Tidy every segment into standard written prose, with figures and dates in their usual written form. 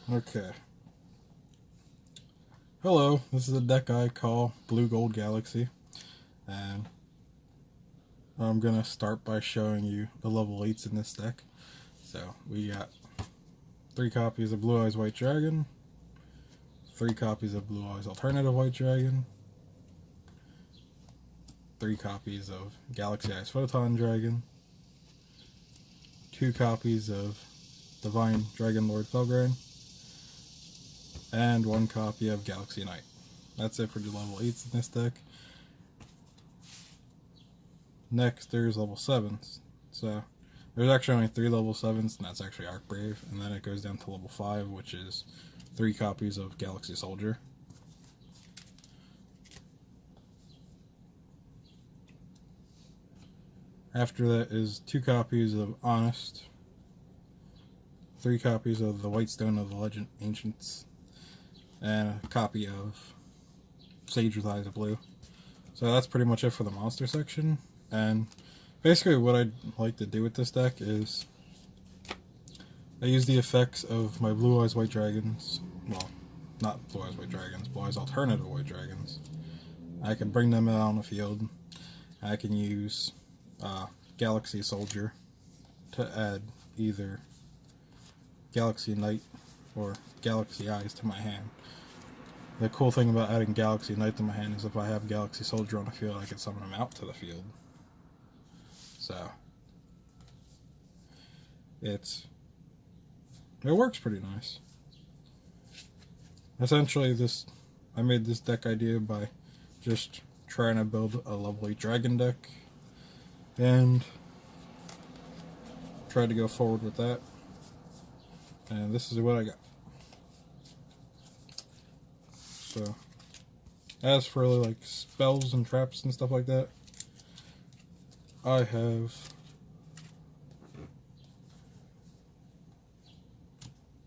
Okay. Hello, this is a deck I call Blue Gold Galaxy, and I'm gonna start by showing you the level 8s in this deck. So we got 3 copies of Blue Eyes White Dragon, 3 copies of Blue Eyes Alternative White Dragon, 3 copies of Galaxy Eyes Photon Dragon, 2 copies of Divine Dragon Lord Felgrain, and 1 copy of Galaxy Knight. That's it for the level 8s in this deck. Next, there's level 7s. So, there's actually only 3 level 7s, and that's actually Archbrave. And then it goes down to level 5, which is 3 copies of Galaxy Soldier. After that is 2 copies of Honest, 3 copies of the White Stone of the Legend Ancients, and a copy of Sage with Eyes of Blue. So that's pretty much it for the monster section. And basically what I'd like to do with this deck is I use the effects of my Blue Eyes White Dragons. Well, not Blue Eyes White Dragons, Blue Eyes Alternative White Dragons. I can bring them out on the field. I can use Galaxy Soldier to add either Galaxy Knight or Galaxy Eyes to my hand. The cool thing about adding Galaxy Knight to my hand is if I have Galaxy Soldier on the field, I can summon him out to the field. So, it works pretty nice. Essentially, I made this deck idea by just trying to build a level 8 dragon deck, and tried to go forward with that. And this is what I got. So, as for like spells and traps and stuff like that, I have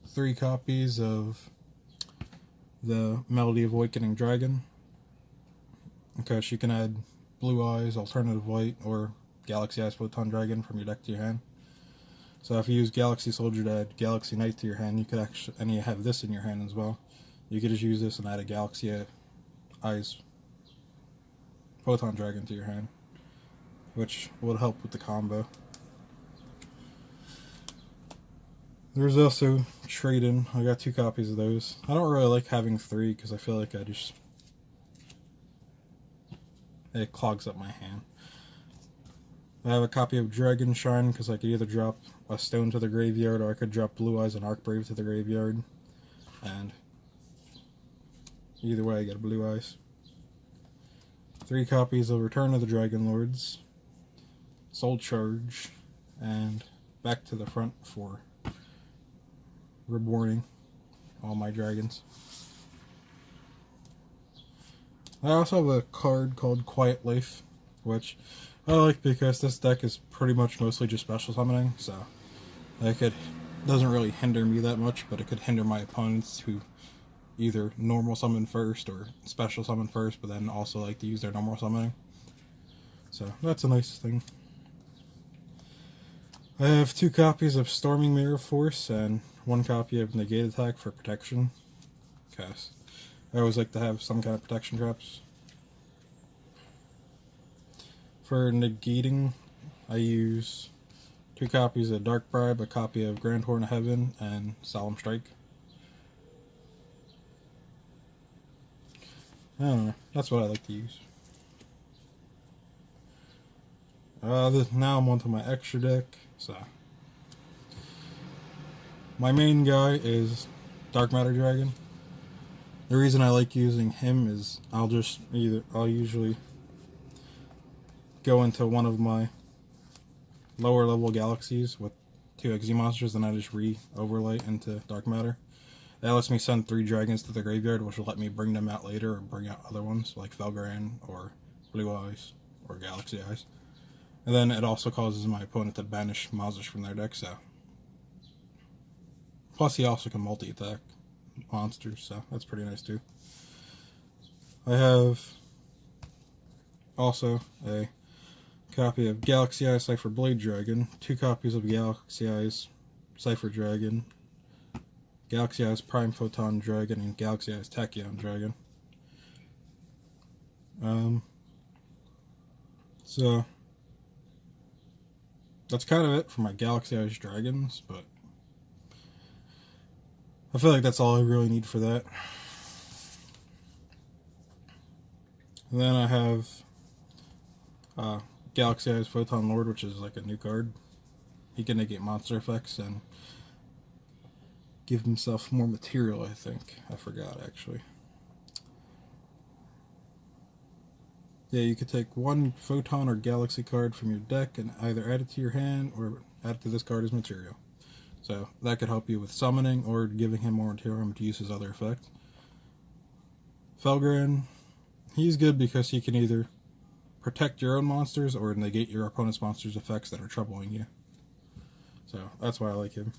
3 copies of the Melody of Awakening Dragon. Okay, you can add Blue Eyes, Alternative White, or Galaxy Eyes Photon Dragon from your deck to your hand. So if you use Galaxy Soldier to add Galaxy Knight to your hand, you could actually, and you have this in your hand as well, you could just use this and add a Galaxy Eyes Photon Dragon to your hand, which would help with the combo. There's also Trade-In. I got 2 copies of those. I don't really like having 3 because I feel like it clogs up my hand. I have a copy of Dragon Shine because I could either drop a stone to the graveyard or I could drop Blue Eyes and Archbrave to the graveyard. And either way I get a Blue Eyes. 3 copies of Return of the Dragon Lords, Soul Charge, and back to the front for reborning all my dragons. I also have a card called Quiet Life, which I like because this deck is pretty much mostly just special summoning, so it doesn't really hinder me that much, but it could hinder my opponents who either normal summon first or special summon first, but then also like to use their normal summoning. So that's a nice thing. I have 2 copies of Storming Mirror Force and 1 copy of Negate Attack for protection, because I always like to have some kind of protection traps. For negating, I use 2 copies of Dark Bribe, a copy of Grand Horn of Heaven, and Solemn Strike. I don't know, that's what I like to use. Now I'm onto my extra deck. So, my main guy is Dark Matter Dragon. The reason I like using him is I'll usually go into one of my lower level galaxies with 2 XZ monsters, and I just re-overlay into Dark Matter. That lets me send 3 dragons to the graveyard, which will let me bring them out later or bring out other ones like Felgrain or Blue Eyes or Galaxy Eyes. And then it also causes my opponent to banish monsters from their deck, so. Plus he also can multi-attack monsters, so that's pretty nice too. I have also a copy of Galaxy Eyes Cypher Blade Dragon, 2 copies of Galaxy Eyes Cypher Dragon, Galaxy Eyes Prime Photon Dragon, and Galaxy Eyes Tachyon Dragon. So that's kind of it for my Galaxy Eyes Dragons, but I feel like that's all I really need for that. And then I have Galaxy Eyes Photon Lord, which is like a new card. He can negate monster effects and give himself more material, I think. I forgot, actually. Yeah, you could take one Photon or Galaxy card from your deck and either add it to your hand or add it to this card as material. So that could help you with summoning or giving him more material to use his other effect. Felgren, he's good because he can either protect your own monsters or negate your opponent's monsters' effects that are troubling you. So that's why I like him.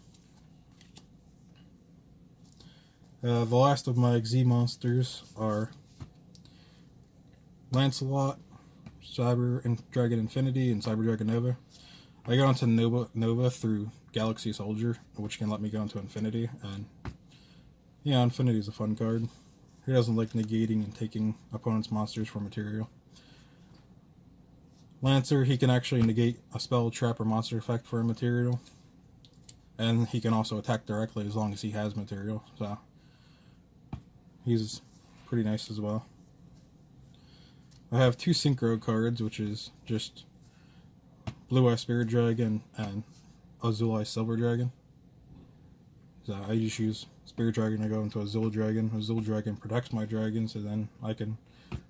The last of my XZ monsters are Lancelot, Cyber and Dragon Infinity, and Cyber Dragon Nova. I go into Nova through Galaxy Soldier, which can let me go into Infinity, and yeah, Infinity is a fun card. He doesn't like negating and taking opponent's monsters for material. Lancer, he can actually negate a spell, trap, or monster effect for a material, and he can also attack directly as long as he has material, so he's pretty nice as well. I have two Synchro cards, which is just Blue Eye Spirit Dragon and Azul Eye Silver Dragon. So I just use Spirit Dragon to go into Azul Dragon. Azul Dragon protects my dragon, so then I can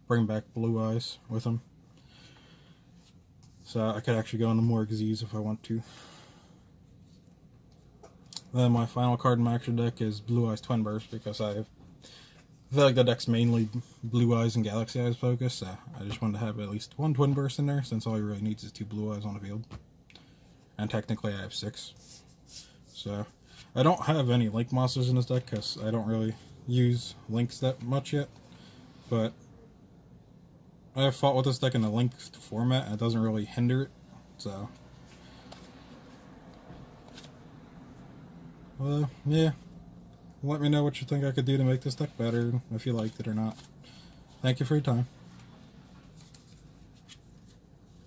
bring back Blue Eyes with him. So I could actually go into more XZs if I want to. Then my final card in my action deck is Blue Eyes Twin Burst, because I feel like the deck's mainly Blue Eyes and Galaxy Eyes focused, so I just wanted to have at least one Twin Burst in there, since all he really needs is two Blue Eyes on the field. And technically I have 6. So I don't have any Link monsters in this deck, because I don't really use Links that much yet. But I have fought with this deck in the Link format, and it doesn't really hinder it, so yeah. Let me know what you think I could do to make this deck better, if you liked it or not. Thank you for your time.